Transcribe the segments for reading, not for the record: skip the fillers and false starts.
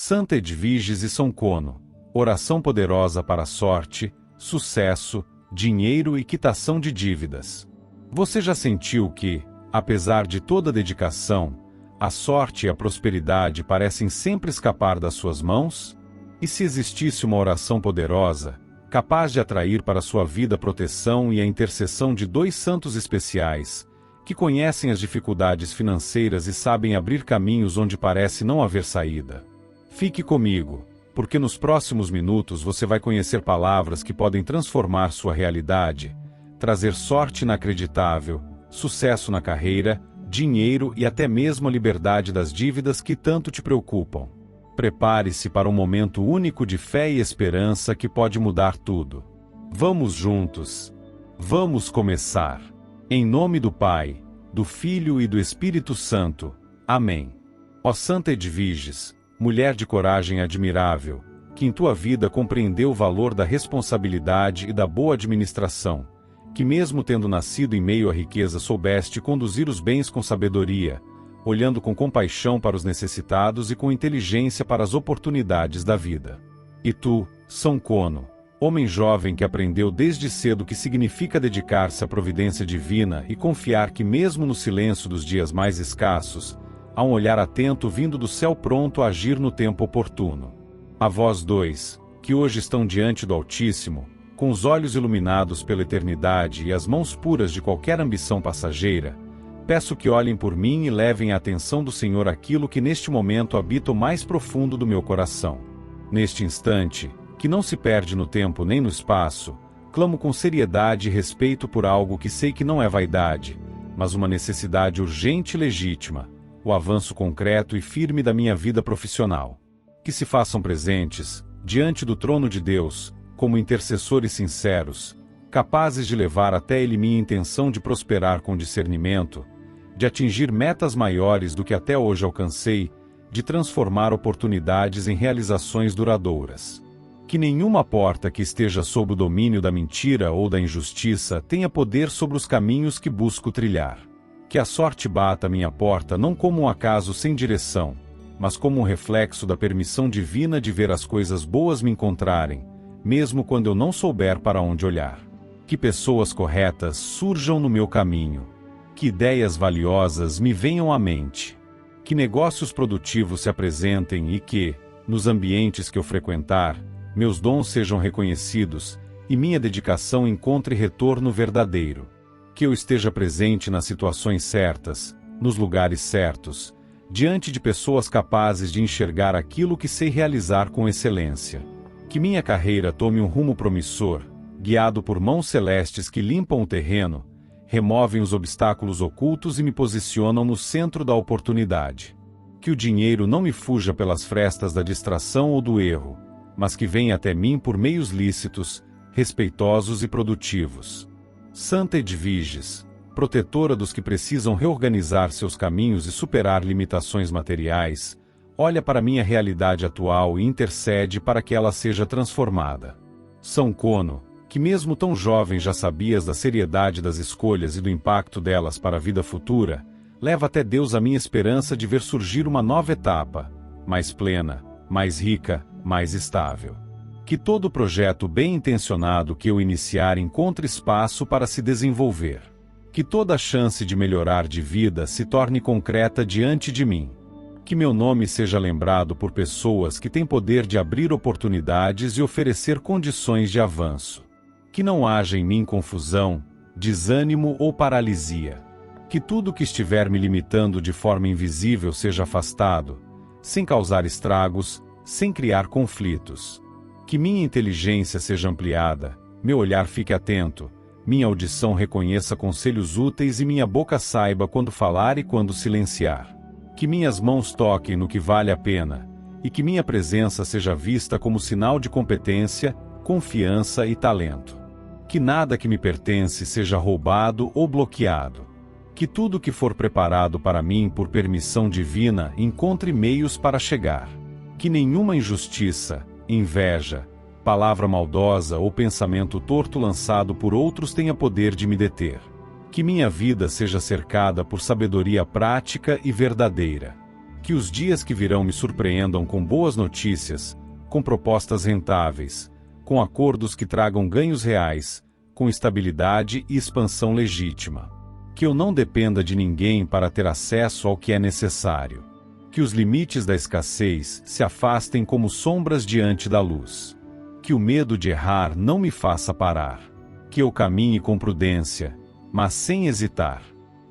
Santa Edviges e São Cono, oração poderosa para a sorte, sucesso, dinheiro e quitação de dívidas. Você já sentiu que, apesar de toda a dedicação, a sorte e a prosperidade parecem sempre escapar das suas mãos? E se existisse uma oração poderosa, capaz de atrair para sua vida a proteção e a intercessão de dois santos especiais, que conhecem as dificuldades financeiras e sabem abrir caminhos onde parece não haver saída? Fique comigo, porque nos próximos minutos você vai conhecer palavras que podem transformar sua realidade, trazer sorte inacreditável, sucesso na carreira, dinheiro e até mesmo a liberdade das dívidas que tanto te preocupam. Prepare-se para um momento único de fé e esperança que pode mudar tudo. Vamos juntos. Vamos começar. Em nome do Pai, do Filho e do Espírito Santo. Amém. Ó Santa Edviges, mulher de coragem admirável, que em tua vida compreendeu o valor da responsabilidade e da boa administração, que mesmo tendo nascido em meio à riqueza soubeste conduzir os bens com sabedoria, olhando com compaixão para os necessitados e com inteligência para as oportunidades da vida. E tu, São Cono, homem jovem que aprendeu desde cedo o que significa dedicar-se à providência divina e confiar que mesmo no silêncio dos dias mais escassos, há um olhar atento vindo do céu pronto a agir no tempo oportuno. A vós dois, que hoje estão diante do Altíssimo, com os olhos iluminados pela eternidade e as mãos puras de qualquer ambição passageira, peço que olhem por mim e levem à atenção do Senhor aquilo que neste momento habita o mais profundo do meu coração. Neste instante, que não se perde no tempo nem no espaço, clamo com seriedade e respeito por algo que sei que não é vaidade, mas uma necessidade urgente e legítima, o avanço concreto e firme da minha vida profissional. Que se façam presentes, diante do trono de Deus, como intercessores sinceros, capazes de levar até Ele minha intenção de prosperar com discernimento, de atingir metas maiores do que até hoje alcancei, de transformar oportunidades em realizações duradouras. Que nenhuma porta que esteja sob o domínio da mentira ou da injustiça tenha poder sobre os caminhos que busco trilhar. Que a sorte bata à minha porta não como um acaso sem direção, mas como um reflexo da permissão divina de ver as coisas boas me encontrarem, mesmo quando eu não souber para onde olhar. Que pessoas corretas surjam no meu caminho. Que ideias valiosas me venham à mente. Que negócios produtivos se apresentem e que, nos ambientes que eu frequentar, meus dons sejam reconhecidos e minha dedicação encontre retorno verdadeiro. Que eu esteja presente nas situações certas, nos lugares certos, diante de pessoas capazes de enxergar aquilo que sei realizar com excelência. Que minha carreira tome um rumo promissor, guiado por mãos celestes que limpam o terreno, removem os obstáculos ocultos e me posicionam no centro da oportunidade. Que o dinheiro não me fuja pelas frestas da distração ou do erro, mas que venha até mim por meios lícitos, respeitosos e produtivos. Santa Edviges, protetora dos que precisam reorganizar seus caminhos e superar limitações materiais, olha para minha realidade atual e intercede para que ela seja transformada. São Cono, que mesmo tão jovem já sabias da seriedade das escolhas e do impacto delas para a vida futura, leva até Deus a minha esperança de ver surgir uma nova etapa, mais plena, mais rica, mais estável. Que todo projeto bem intencionado que eu iniciar encontre espaço para se desenvolver. Que toda chance de melhorar de vida se torne concreta diante de mim. Que meu nome seja lembrado por pessoas que têm poder de abrir oportunidades e oferecer condições de avanço. Que não haja em mim confusão, desânimo ou paralisia. Que tudo que estiver me limitando de forma invisível seja afastado, sem causar estragos, sem criar conflitos. Que minha inteligência seja ampliada, meu olhar fique atento, minha audição reconheça conselhos úteis e minha boca saiba quando falar e quando silenciar. Que minhas mãos toquem no que vale a pena, e que minha presença seja vista como sinal de competência, confiança e talento. Que nada que me pertence seja roubado ou bloqueado. Que tudo que for preparado para mim por permissão divina encontre meios para chegar. Que nenhuma injustiça, inveja, palavra maldosa ou pensamento torto lançado por outros tenha poder de me deter. Que minha vida seja cercada por sabedoria prática e verdadeira. Que os dias que virão me surpreendam com boas notícias, com propostas rentáveis, com acordos que tragam ganhos reais, com estabilidade e expansão legítima. Que eu não dependa de ninguém para ter acesso ao que é necessário. Que os limites da escassez se afastem como sombras diante da luz. Que o medo de errar não me faça parar. Que eu caminhe com prudência, mas sem hesitar.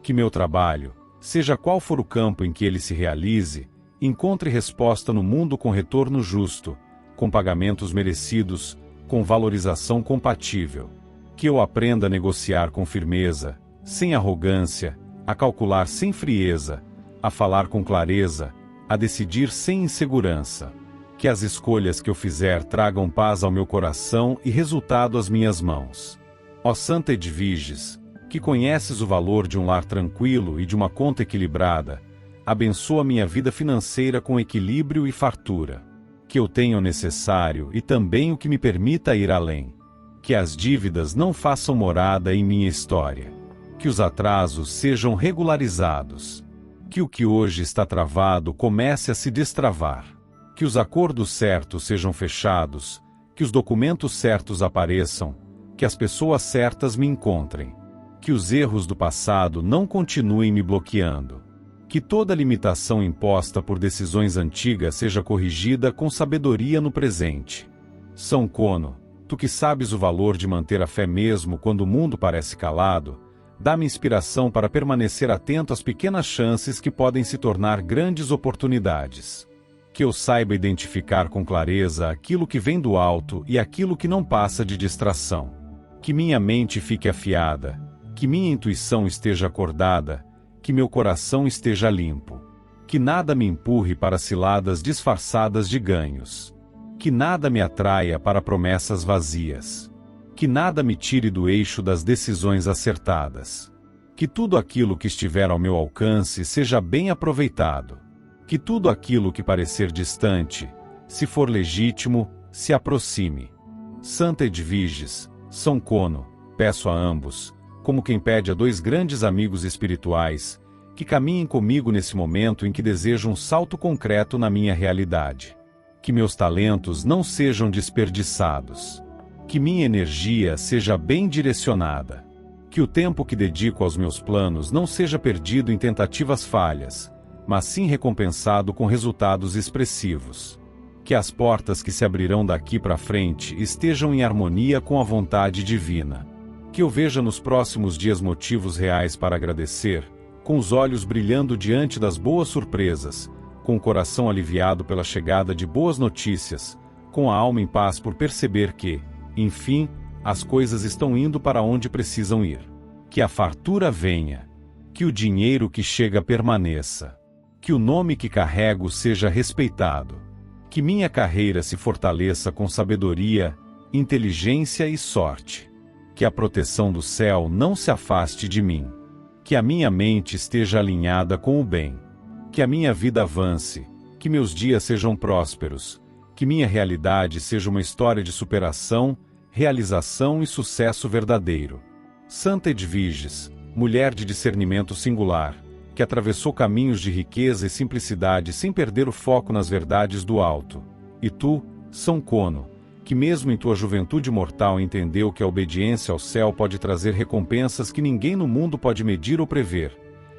Que meu trabalho, seja qual for o campo em que ele se realize, encontre resposta no mundo com retorno justo, com pagamentos merecidos, com valorização compatível. Que eu aprenda a negociar com firmeza, sem arrogância, a calcular sem frieza, a falar com clareza, a decidir sem insegurança. Que as escolhas que eu fizer tragam paz ao meu coração e resultado às minhas mãos. Ó Santa Edviges, que conheces o valor de um lar tranquilo e de uma conta equilibrada, abençoa minha vida financeira com equilíbrio e fartura. Que eu tenha o necessário e também o que me permita ir além. Que as dívidas não façam morada em minha história. Que os atrasos sejam regularizados. Que o que hoje está travado comece a se destravar. Que os acordos certos sejam fechados, que os documentos certos apareçam, que as pessoas certas me encontrem. Que os erros do passado não continuem me bloqueando. Que toda limitação imposta por decisões antigas seja corrigida com sabedoria no presente. São Cono, tu que sabes o valor de manter a fé mesmo quando o mundo parece calado, dá-me inspiração para permanecer atento às pequenas chances que podem se tornar grandes oportunidades. Que eu saiba identificar com clareza aquilo que vem do alto e aquilo que não passa de distração. Que minha mente fique afiada, que minha intuição esteja acordada, que meu coração esteja limpo. Que nada me empurre para ciladas disfarçadas de ganhos. Que nada me atraia para promessas vazias. Que nada me tire do eixo das decisões acertadas. Que tudo aquilo que estiver ao meu alcance seja bem aproveitado. Que tudo aquilo que parecer distante, se for legítimo, se aproxime. Santa Edviges, São Cono, peço a ambos, como quem pede a dois grandes amigos espirituais, que caminhem comigo nesse momento em que desejo um salto concreto na minha realidade. Que meus talentos não sejam desperdiçados. Que minha energia seja bem direcionada. Que o tempo que dedico aos meus planos não seja perdido em tentativas falhas, mas sim recompensado com resultados expressivos. Que as portas que se abrirão daqui para frente estejam em harmonia com a vontade divina. Que eu veja nos próximos dias motivos reais para agradecer, com os olhos brilhando diante das boas surpresas, com o coração aliviado pela chegada de boas notícias, com a alma em paz por perceber que, enfim, as coisas estão indo para onde precisam ir. Que a fartura venha. Que o dinheiro que chega permaneça. Que o nome que carrego seja respeitado. Que minha carreira se fortaleça com sabedoria, inteligência e sorte. Que a proteção do céu não se afaste de mim. Que a minha mente esteja alinhada com o bem. Que a minha vida avance. Que meus dias sejam prósperos. Que minha realidade seja uma história de superação, realização e sucesso verdadeiro. Santa Edviges, mulher de discernimento singular, que atravessou caminhos de riqueza e simplicidade sem perder o foco nas verdades do alto. E tu, São Cono, que mesmo em tua juventude mortal entendeu que a obediência ao céu pode trazer recompensas que ninguém no mundo pode medir ou prever.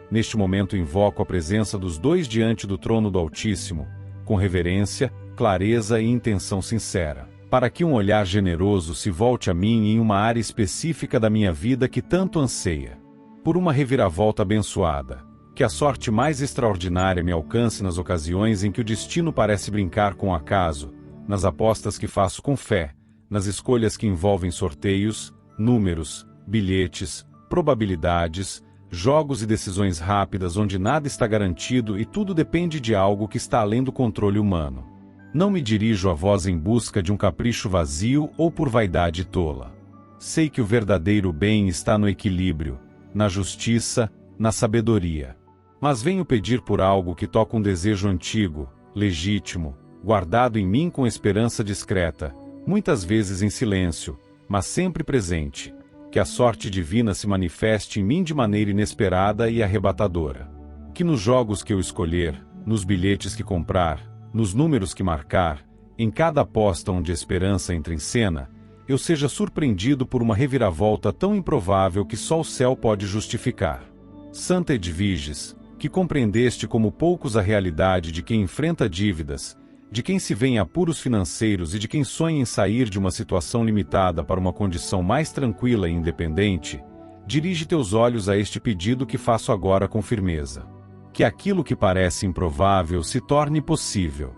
Neste momento invoco a presença dos dois diante do trono do Altíssimo, com reverência, clareza e intenção sincera, para que um olhar generoso se volte a mim em uma área específica da minha vida que tanto anseia. Por uma reviravolta abençoada, que a sorte mais extraordinária me alcance nas ocasiões em que o destino parece brincar com o acaso, nas apostas que faço com fé, nas escolhas que envolvem sorteios, números, bilhetes, probabilidades, jogos e decisões rápidas onde nada está garantido e tudo depende de algo que está além do controle humano. Não me dirijo a vós em busca de um capricho vazio ou por vaidade tola. Sei que o verdadeiro bem está no equilíbrio, na justiça, na sabedoria. Mas venho pedir por algo que toca um desejo antigo, legítimo, guardado em mim com esperança discreta, muitas vezes em silêncio, mas sempre presente, que a sorte divina se manifeste em mim de maneira inesperada e arrebatadora. Que nos jogos que eu escolher, nos bilhetes que comprar, nos números que marcar, em cada aposta onde a esperança entra em cena, eu seja surpreendido por uma reviravolta tão improvável que só o céu pode justificar. Santa Edviges, que compreendeste como poucos a realidade de quem enfrenta dívidas, de quem se vê em apuros financeiros e de quem sonha em sair de uma situação limitada para uma condição mais tranquila e independente, dirige teus olhos a este pedido que faço agora com firmeza. Que aquilo que parece improvável se torne possível.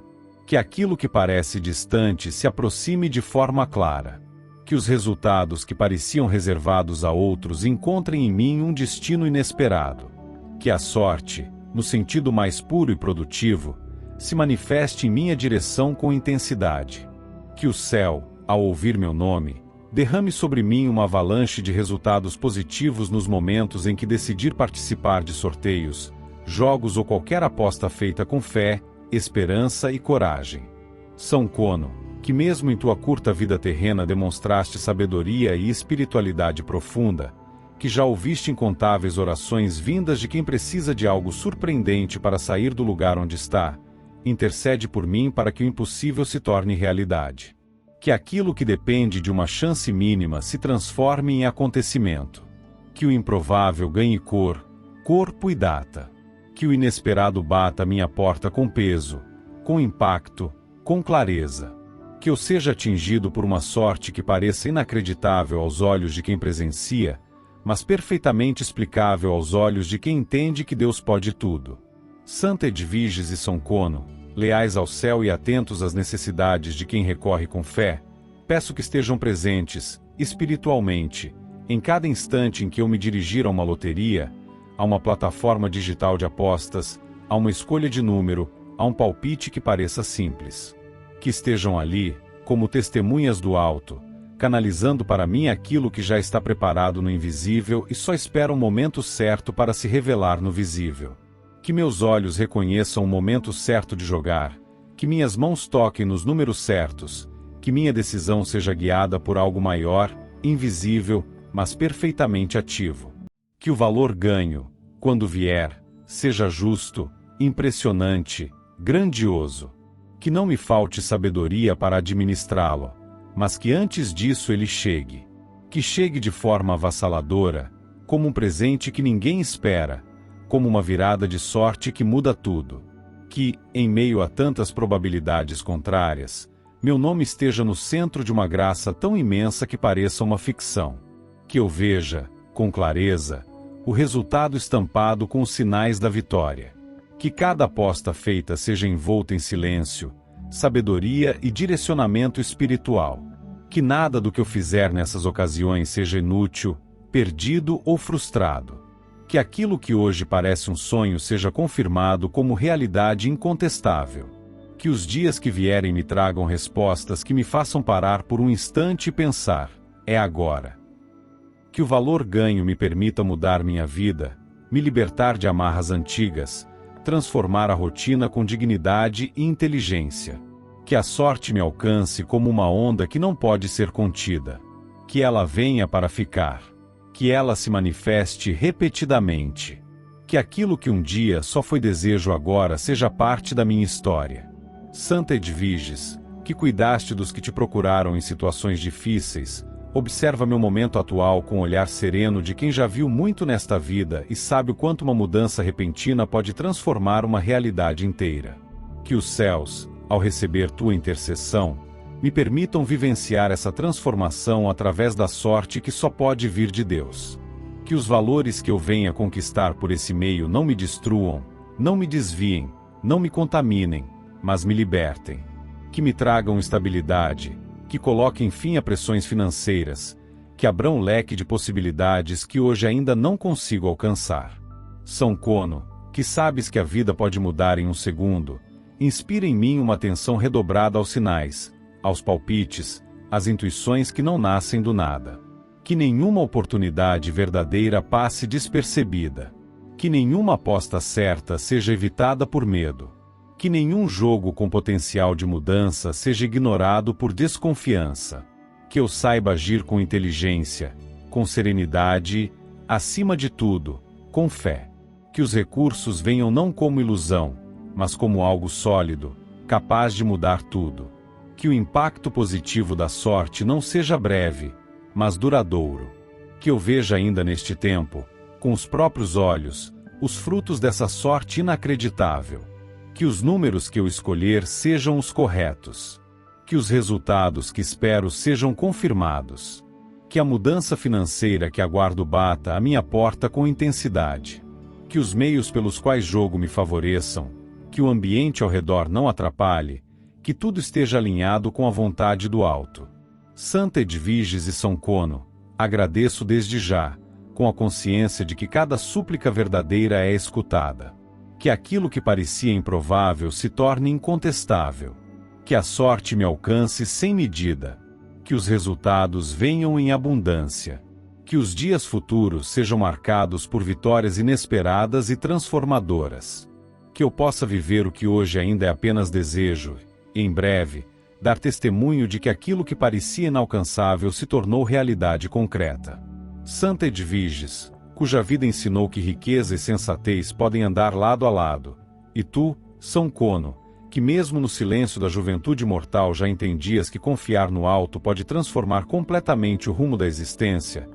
Que aquilo que parece distante se aproxime de forma clara. Que os resultados que pareciam reservados a outros encontrem em mim um destino inesperado. Que a sorte, no sentido mais puro e produtivo, se manifeste em minha direção com intensidade. Que o céu, ao ouvir meu nome, derrame sobre mim uma avalanche de resultados positivos nos momentos em que decidir participar de sorteios, jogos ou qualquer aposta feita com fé, esperança e coragem. São Cono, que mesmo em tua curta vida terrena demonstraste sabedoria e espiritualidade profunda, que já ouviste incontáveis orações vindas de quem precisa de algo surpreendente para sair do lugar onde está, intercede por mim para que o impossível se torne realidade. Que aquilo que depende de uma chance mínima se transforme em acontecimento. Que o improvável ganhe cor, corpo e data. Que o inesperado bata minha porta com peso, com impacto, com clareza. Que eu seja atingido por uma sorte que pareça inacreditável aos olhos de quem presencia, mas perfeitamente explicável aos olhos de quem entende que Deus pode tudo. Santa Edviges e São Cono, leais ao céu e atentos às necessidades de quem recorre com fé, peço que estejam presentes, espiritualmente, em cada instante em que eu me dirigir a uma loteria, a uma plataforma digital de apostas, a uma escolha de número, a um palpite que pareça simples. Que estejam ali, como testemunhas do alto, canalizando para mim aquilo que já está preparado no invisível e só espera um momento certo para se revelar no visível. Que meus olhos reconheçam o momento certo de jogar, que minhas mãos toquem nos números certos, que minha decisão seja guiada por algo maior, invisível, mas perfeitamente ativo. Que o valor ganho, quando vier, seja justo, impressionante, grandioso. Que não me falte sabedoria para administrá-lo, mas que antes disso ele chegue. Que chegue de forma avassaladora, como um presente que ninguém espera, como uma virada de sorte que muda tudo. Que, em meio a tantas probabilidades contrárias, meu nome esteja no centro de uma graça tão imensa que pareça uma ficção. Que eu veja, com clareza, o resultado estampado com os sinais da vitória. Que cada aposta feita seja envolta em silêncio, sabedoria e direcionamento espiritual. Que nada do que eu fizer nessas ocasiões seja inútil, perdido ou frustrado. Que aquilo que hoje parece um sonho seja confirmado como realidade incontestável. Que os dias que vierem me tragam respostas que me façam parar por um instante e pensar, é agora. Que o valor ganho me permita mudar minha vida, me libertar de amarras antigas, transformar a rotina com dignidade e inteligência. Que a sorte me alcance como uma onda que não pode ser contida. Que ela venha para ficar. Que ela se manifeste repetidamente. Que aquilo que um dia só foi desejo agora seja parte da minha história. Santa Edviges, que cuidaste dos que te procuraram em situações difíceis, observa meu momento atual com o olhar sereno de quem já viu muito nesta vida e sabe o quanto uma mudança repentina pode transformar uma realidade inteira. Que os céus, ao receber tua intercessão, me permitam vivenciar essa transformação através da sorte que só pode vir de Deus. Que os valores que eu venha conquistar por esse meio não me destruam, não me desviem, não me contaminem, mas me libertem. Que me tragam estabilidade, que coloquem fim a pressões financeiras, que abram um leque de possibilidades que hoje ainda não consigo alcançar. São Cono, que sabes que a vida pode mudar em um segundo, inspira em mim uma atenção redobrada aos sinais, aos palpites, às intuições que não nascem do nada. Que nenhuma oportunidade verdadeira passe despercebida. Que nenhuma aposta certa seja evitada por medo. Que nenhum jogo com potencial de mudança seja ignorado por desconfiança. Que eu saiba agir com inteligência, com serenidade, acima de tudo, com fé. Que os recursos venham não como ilusão, mas como algo sólido, capaz de mudar tudo. Que o impacto positivo da sorte não seja breve, mas duradouro. Que eu veja ainda neste tempo, com os próprios olhos, os frutos dessa sorte inacreditável. Que os números que eu escolher sejam os corretos. Que os resultados que espero sejam confirmados. Que a mudança financeira que aguardo bata à minha porta com intensidade. Que os meios pelos quais jogo me favoreçam. Que o ambiente ao redor não atrapalhe. Que tudo esteja alinhado com a vontade do alto. Santa Edviges e São Cono, agradeço desde já, com a consciência de que cada súplica verdadeira é escutada. Que aquilo que parecia improvável se torne incontestável. Que a sorte me alcance sem medida. Que os resultados venham em abundância. Que os dias futuros sejam marcados por vitórias inesperadas e transformadoras. Que eu possa viver o que hoje ainda é apenas desejo, e em breve, dar testemunho de que aquilo que parecia inalcançável se tornou realidade concreta. Santa Edviges, cuja vida ensinou que riqueza e sensatez podem andar lado a lado, e tu, São Cono, que mesmo no silêncio da juventude mortal já entendias que confiar no alto pode transformar completamente o rumo da existência,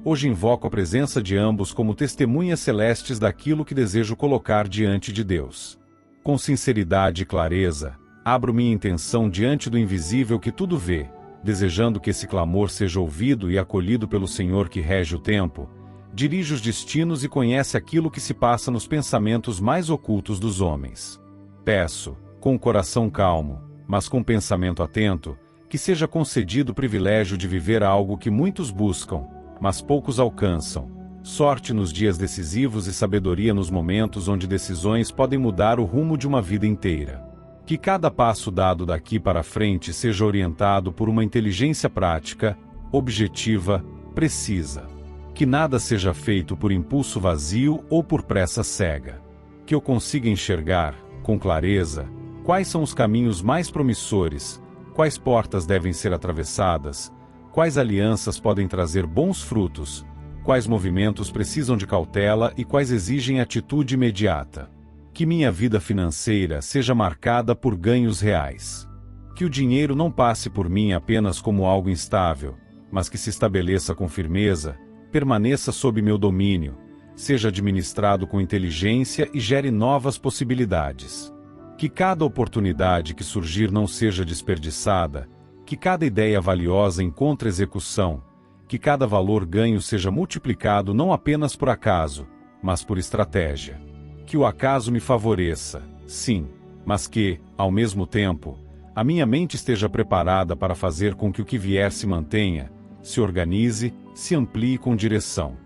hoje invoco a presença de ambos como testemunhas celestes daquilo que desejo colocar diante de Deus. Com sinceridade e clareza, abro minha intenção diante do invisível que tudo vê, desejando que esse clamor seja ouvido e acolhido pelo Senhor que rege o tempo, dirige os destinos e conhece aquilo que se passa nos pensamentos mais ocultos dos homens. Peço, com o coração calmo, mas com pensamento atento, que seja concedido o privilégio de viver algo que muitos buscam, mas poucos alcançam, sorte nos dias decisivos e sabedoria nos momentos onde decisões podem mudar o rumo de uma vida inteira. Que cada passo dado daqui para frente seja orientado por uma inteligência prática, objetiva, precisa. Que nada seja feito por impulso vazio ou por pressa cega. Que eu consiga enxergar, com clareza, quais são os caminhos mais promissores, quais portas devem ser atravessadas, quais alianças podem trazer bons frutos, quais movimentos precisam de cautela e quais exigem atitude imediata. Que minha vida financeira seja marcada por ganhos reais. Que o dinheiro não passe por mim apenas como algo instável, mas que se estabeleça com firmeza, permaneça sob meu domínio, seja administrado com inteligência e gere novas possibilidades. Que cada oportunidade que surgir não seja desperdiçada, que cada ideia valiosa encontre execução, que cada valor ganho seja multiplicado não apenas por acaso, mas por estratégia. Que o acaso me favoreça, sim, mas que, ao mesmo tempo, a minha mente esteja preparada para fazer com que o que vier se mantenha, se organize, se amplie com direção.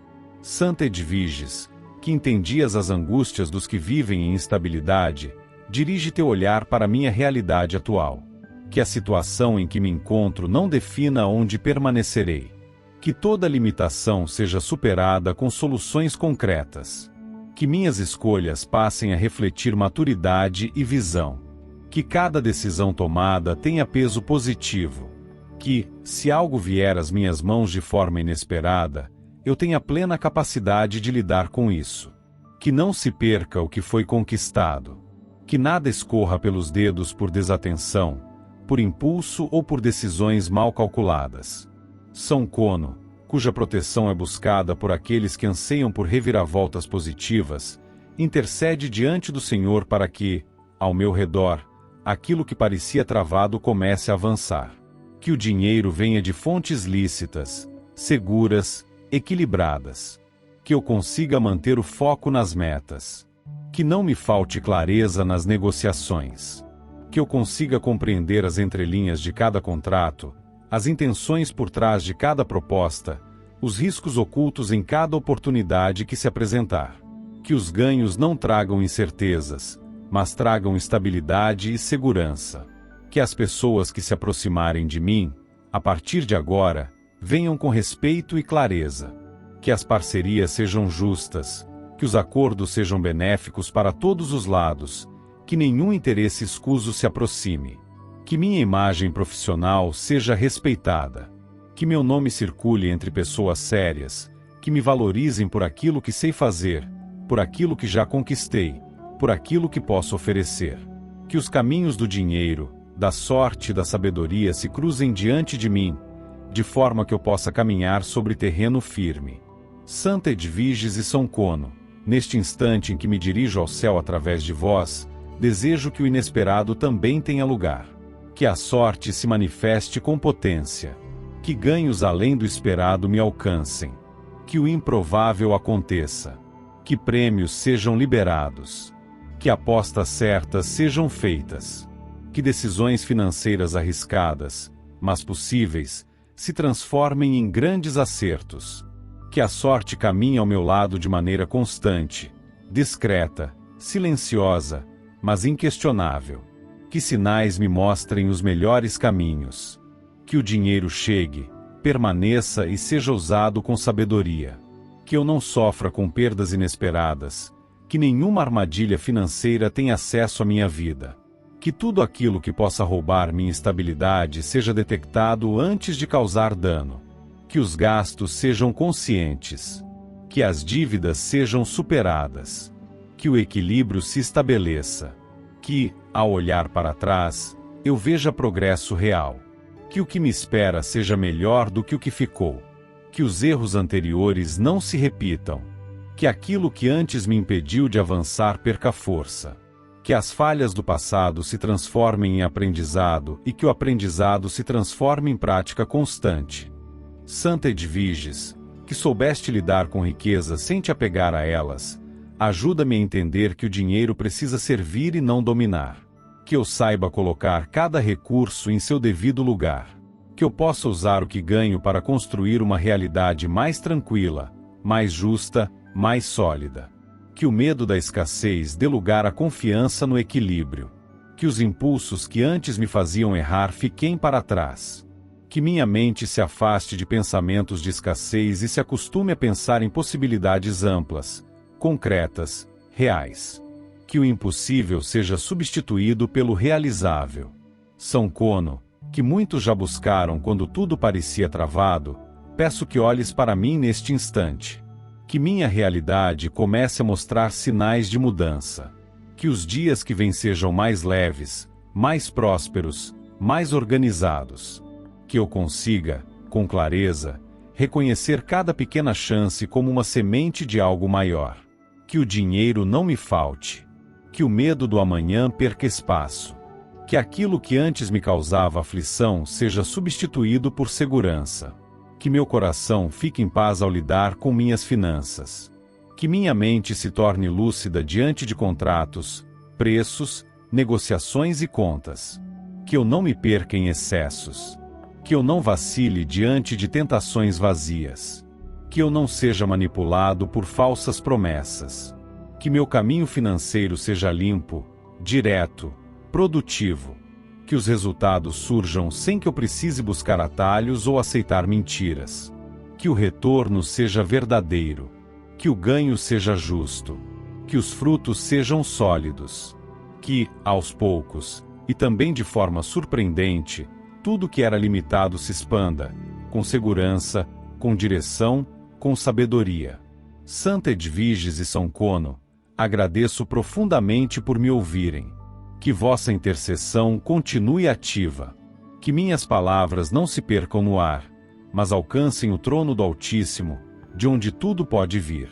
Santa Edviges, que entendias as angústias dos que vivem em instabilidade, dirige teu olhar para a minha realidade atual. Que a situação em que me encontro não defina onde permanecerei. Que toda limitação seja superada com soluções concretas. Que minhas escolhas passem a refletir maturidade e visão. Que cada decisão tomada tenha peso positivo. Que, se algo vier às minhas mãos de forma inesperada, eu tenha plena capacidade de lidar com isso. Que não se perca o que foi conquistado. Que nada escorra pelos dedos por desatenção, por impulso ou por decisões mal calculadas. São Cono, cuja proteção é buscada por aqueles que anseiam por reviravoltas positivas, intercede diante do Senhor para que, ao meu redor, aquilo que parecia travado comece a avançar. Que o dinheiro venha de fontes lícitas, seguras, equilibradas. Que eu consiga manter o foco nas metas. Que não me falte clareza nas negociações. Que eu consiga compreender as entrelinhas de cada contrato, as intenções por trás de cada proposta, os riscos ocultos em cada oportunidade que se apresentar. Que os ganhos não tragam incertezas, mas tragam estabilidade e segurança. Que as pessoas que se aproximarem de mim, a partir de agora, venham com respeito e clareza. Que as parcerias sejam justas, que os acordos sejam benéficos para todos os lados, que nenhum interesse escuso se aproxime. Que minha imagem profissional seja respeitada. Que meu nome circule entre pessoas sérias, que me valorizem por aquilo que sei fazer, por aquilo que já conquistei, por aquilo que posso oferecer. Que os caminhos do dinheiro, da sorte e da sabedoria se cruzem diante de mim, de forma que eu possa caminhar sobre terreno firme. Santa Edviges e São Cono, neste instante em que me dirijo ao céu através de vós, desejo que o inesperado também tenha lugar. Que a sorte se manifeste com potência. Que ganhos além do esperado me alcancem. Que o improvável aconteça. Que prêmios sejam liberados. Que apostas certas sejam feitas. Que decisões financeiras arriscadas, mas possíveis, se transformem em grandes acertos. Que a sorte caminhe ao meu lado de maneira constante, discreta, silenciosa, mas inquestionável. Que sinais me mostrem os melhores caminhos. Que o dinheiro chegue, permaneça e seja usado com sabedoria. Que eu não sofra com perdas inesperadas. Que nenhuma armadilha financeira tenha acesso à minha vida. Que tudo aquilo que possa roubar minha estabilidade seja detectado antes de causar dano. Que os gastos sejam conscientes. Que as dívidas sejam superadas. Que o equilíbrio se estabeleça. Que, ao olhar para trás, eu veja progresso real. Que o que me espera seja melhor do que o que ficou. Que os erros anteriores não se repitam. Que aquilo que antes me impediu de avançar perca força. Que as falhas do passado se transformem em aprendizado e que o aprendizado se transforme em prática constante. Santa Edviges, que soubeste lidar com riquezas sem te apegar a elas, ajuda-me a entender que o dinheiro precisa servir e não dominar. Que eu saiba colocar cada recurso em seu devido lugar. Que eu possa usar o que ganho para construir uma realidade mais tranquila, mais justa, mais sólida. Que o medo da escassez dê lugar à confiança no equilíbrio. Que os impulsos que antes me faziam errar fiquem para trás. Que minha mente se afaste de pensamentos de escassez e se acostume a pensar em possibilidades amplas, concretas, reais. Que o impossível seja substituído pelo realizável. São Cono, que muitos já buscaram quando tudo parecia travado, peço que olhes para mim neste instante. Que minha realidade comece a mostrar sinais de mudança. Que os dias que vêm sejam mais leves, mais prósperos, mais organizados. Que eu consiga, com clareza, reconhecer cada pequena chance como uma semente de algo maior. Que o dinheiro não me falte. Que o medo do amanhã perca espaço. Que aquilo que antes me causava aflição seja substituído por segurança. Que meu coração fique em paz ao lidar com minhas finanças. Que minha mente se torne lúcida diante de contratos, preços, negociações e contas. Que eu não me perca em excessos. Que eu não vacile diante de tentações vazias. Que eu não seja manipulado por falsas promessas. Que meu caminho financeiro seja limpo, direto, produtivo. Que os resultados surjam sem que eu precise buscar atalhos ou aceitar mentiras. Que o retorno seja verdadeiro. Que o ganho seja justo. Que os frutos sejam sólidos. Que, aos poucos, e também de forma surpreendente, tudo que era limitado se expanda, com segurança, com direção, com sabedoria. Santa Edviges e São Cono, agradeço profundamente por me ouvirem. Que vossa intercessão continue ativa. Que minhas palavras não se percam no ar, mas alcancem o trono do Altíssimo, de onde tudo pode vir.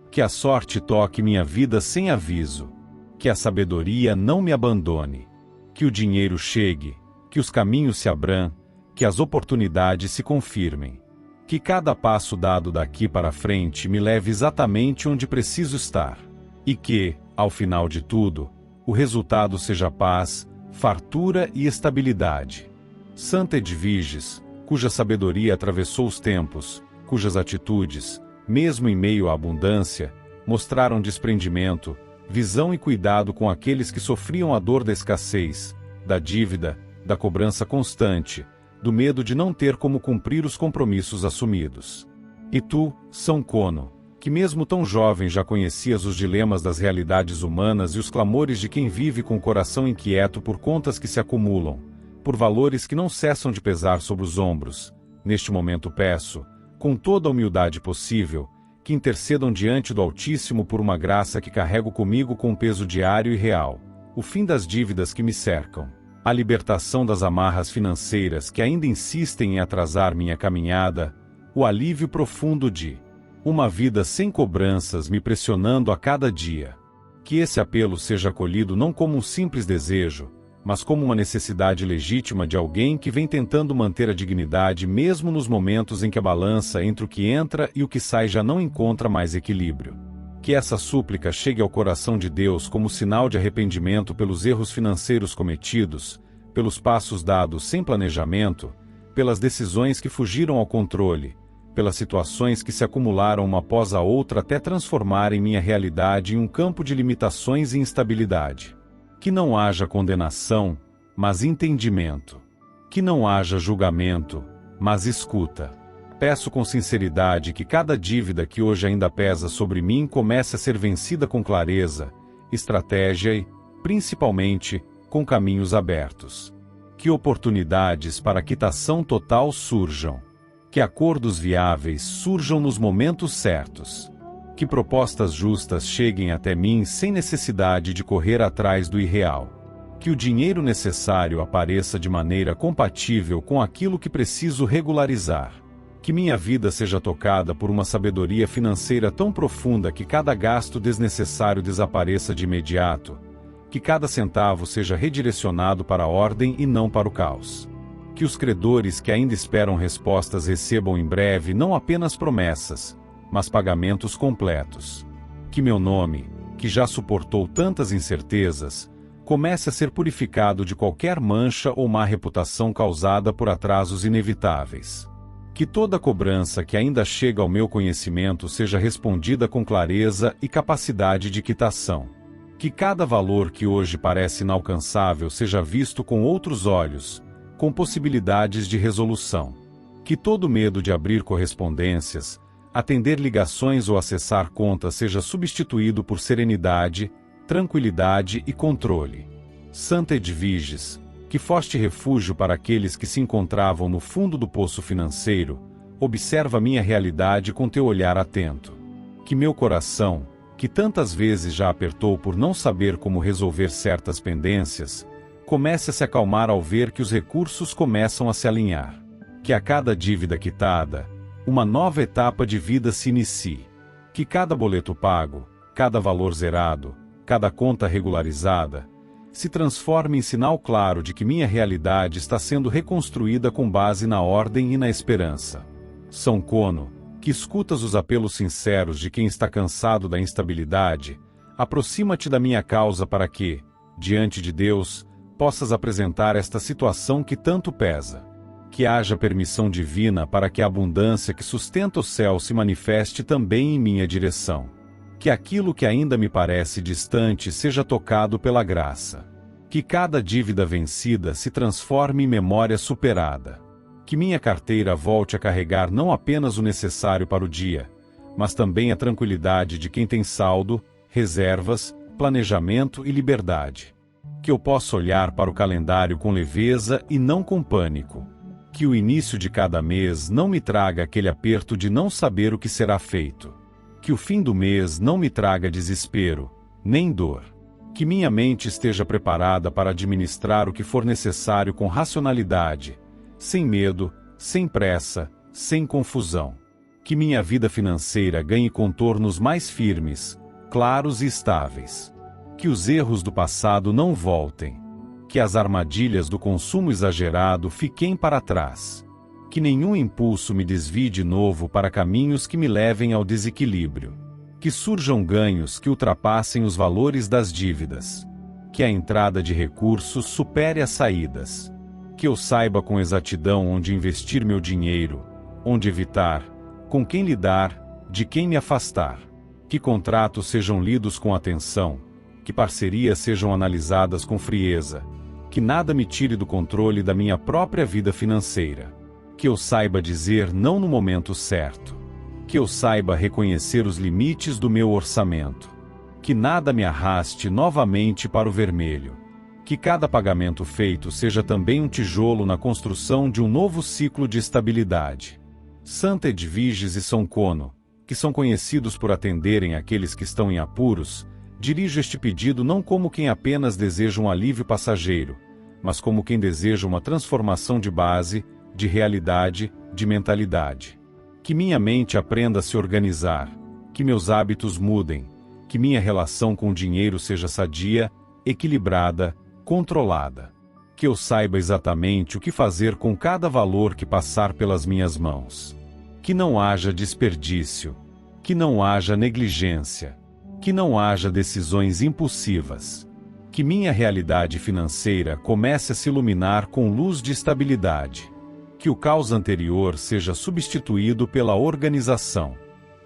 Que a sorte toque minha vida sem aviso. Que a sabedoria não me abandone. Que o dinheiro chegue, que os caminhos se abram, que as oportunidades se confirmem. Que cada passo dado daqui para frente me leve exatamente onde preciso estar. E que, ao final de tudo, o resultado seja paz, fartura e estabilidade. Santa Edviges, cuja sabedoria atravessou os tempos, cujas atitudes, mesmo em meio à abundância, mostraram desprendimento, visão e cuidado com aqueles que sofriam a dor da escassez, da dívida, da cobrança constante, do medo de não ter como cumprir os compromissos assumidos. E tu, São Cono, que mesmo tão jovem já conhecias os dilemas das realidades humanas e os clamores de quem vive com o coração inquieto por contas que se acumulam, por valores que não cessam de pesar sobre os ombros, neste momento peço, com toda a humildade possível, que intercedam diante do Altíssimo por uma graça que carrego comigo com peso diário e real, o fim das dívidas que me cercam, a libertação das amarras financeiras que ainda insistem em atrasar minha caminhada, o alívio profundo de uma vida sem cobranças me pressionando a cada dia. Que esse apelo seja acolhido não como um simples desejo, mas como uma necessidade legítima de alguém que vem tentando manter a dignidade mesmo nos momentos em que a balança entre o que entra e o que sai já não encontra mais equilíbrio. Que essa súplica chegue ao coração de Deus como sinal de arrependimento pelos erros financeiros cometidos, pelos passos dados sem planejamento, pelas decisões que fugiram ao controle, pelas situações que se acumularam uma após a outra até transformarem minha realidade em um campo de limitações e instabilidade. Que não haja condenação, mas entendimento. Que não haja julgamento, mas escuta. Peço com sinceridade que cada dívida que hoje ainda pesa sobre mim comece a ser vencida com clareza, estratégia e, principalmente, com caminhos abertos. Que oportunidades para quitação total surjam. Que acordos viáveis surjam nos momentos certos. Que propostas justas cheguem até mim sem necessidade de correr atrás do irreal. Que o dinheiro necessário apareça de maneira compatível com aquilo que preciso regularizar. Que minha vida seja tocada por uma sabedoria financeira tão profunda que cada gasto desnecessário desapareça de imediato. Que cada centavo seja redirecionado para a ordem e não para o caos. Que os credores que ainda esperam respostas recebam em breve não apenas promessas, mas pagamentos completos. Que meu nome, que já suportou tantas incertezas, comece a ser purificado de qualquer mancha ou má reputação causada por atrasos inevitáveis. Que toda cobrança que ainda chega ao meu conhecimento seja respondida com clareza e capacidade de quitação. Que cada valor que hoje parece inalcançável seja visto com outros olhos, com possibilidades de resolução. Que todo medo de abrir correspondências, atender ligações ou acessar contas seja substituído por serenidade, tranquilidade e controle. Santa Edviges, que foste refúgio para aqueles que se encontravam no fundo do poço financeiro, observa minha realidade com teu olhar atento. Que meu coração, que tantas vezes já apertou por não saber como resolver certas pendências, comece a se acalmar ao ver que os recursos começam a se alinhar. Que a cada dívida quitada, uma nova etapa de vida se inicie. Que cada boleto pago, cada valor zerado, cada conta regularizada, se transforme em sinal claro de que minha realidade está sendo reconstruída com base na ordem e na esperança. São Cono, que escutas os apelos sinceros de quem está cansado da instabilidade, aproxima-te da minha causa para que, diante de Deus, possas apresentar esta situação que tanto pesa. Que haja permissão divina para que a abundância que sustenta o céu se manifeste também em minha direção. Que aquilo que ainda me parece distante seja tocado pela graça. Que cada dívida vencida se transforme em memória superada. Que minha carteira volte a carregar não apenas o necessário para o dia, mas também a tranquilidade de quem tem saldo, reservas, planejamento e liberdade. Que eu possa olhar para o calendário com leveza e não com pânico. Que o início de cada mês não me traga aquele aperto de não saber o que será feito. Que o fim do mês não me traga desespero, nem dor. Que minha mente esteja preparada para administrar o que for necessário com racionalidade, sem medo, sem pressa, sem confusão. Que minha vida financeira ganhe contornos mais firmes, claros e estáveis. Que os erros do passado não voltem. Que as armadilhas do consumo exagerado fiquem para trás. Que nenhum impulso me desvie de novo para caminhos que me levem ao desequilíbrio. Que surjam ganhos que ultrapassem os valores das dívidas. Que a entrada de recursos supere as saídas. Que eu saiba com exatidão onde investir meu dinheiro, onde evitar, com quem lidar, de quem me afastar. Que contratos sejam lidos com atenção, que parcerias sejam analisadas com frieza. Que nada me tire do controle da minha própria vida financeira. Que eu saiba dizer não no momento certo. Que eu saiba reconhecer os limites do meu orçamento. Que nada me arraste novamente para o vermelho. Que cada pagamento feito seja também um tijolo na construção de um novo ciclo de estabilidade. Santa Edviges e São Cono, que são conhecidos por atenderem aqueles que estão em apuros, dirijo este pedido não como quem apenas deseja um alívio passageiro, mas como quem deseja uma transformação de base, de realidade, de mentalidade. Que minha mente aprenda a se organizar, que meus hábitos mudem, que minha relação com o dinheiro seja sadia, equilibrada, controlada. Que eu saiba exatamente o que fazer com cada valor que passar pelas minhas mãos. Que não haja desperdício, que não haja negligência, que não haja decisões impulsivas. Que minha realidade financeira comece a se iluminar com luz de estabilidade. Que o caos anterior seja substituído pela organização.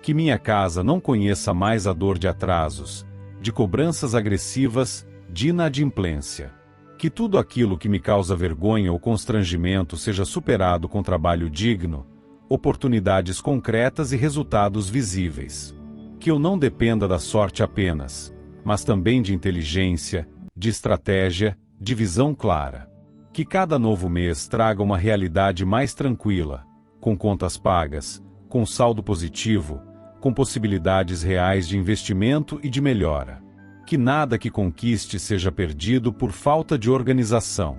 Que minha casa não conheça mais a dor de atrasos, de cobranças agressivas, de inadimplência. Que tudo aquilo que me causa vergonha ou constrangimento seja superado com trabalho digno, oportunidades concretas e resultados visíveis. Que eu não dependa da sorte apenas, mas também de inteligência, de estratégia, de visão clara. Que cada novo mês traga uma realidade mais tranquila, com contas pagas, com saldo positivo, com possibilidades reais de investimento e de melhora. Que nada que conquiste seja perdido por falta de organização.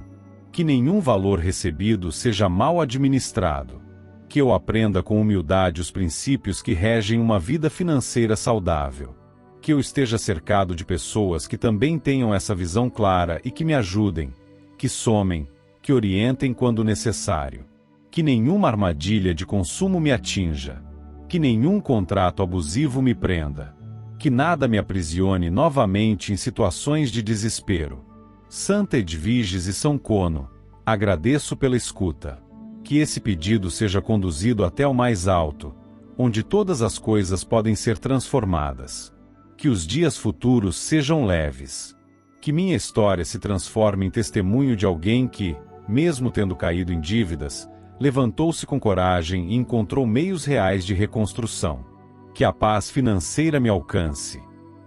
Que nenhum valor recebido seja mal administrado. Que eu aprenda com humildade os princípios que regem uma vida financeira saudável. Que eu esteja cercado de pessoas que também tenham essa visão clara e que me ajudem, que somem, que orientem quando necessário. Que nenhuma armadilha de consumo me atinja. Que nenhum contrato abusivo me prenda. Que nada me aprisione novamente em situações de desespero. Santa Edviges e São Cono, agradeço pela escuta. Que esse pedido seja conduzido até o mais alto, onde todas as coisas podem ser transformadas. Que os dias futuros sejam leves. Que minha história se transforme em testemunho de alguém que, mesmo tendo caído em dívidas, levantou-se com coragem e encontrou meios reais de reconstrução. Que a paz financeira me alcance.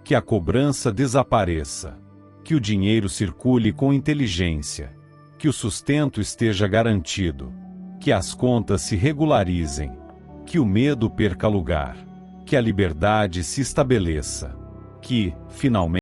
Que a cobrança desapareça. Que o dinheiro circule com inteligência. Que o sustento esteja garantido. Que as contas se regularizem. Que o medo perca lugar. Que a liberdade se estabeleça. Que, finalmente,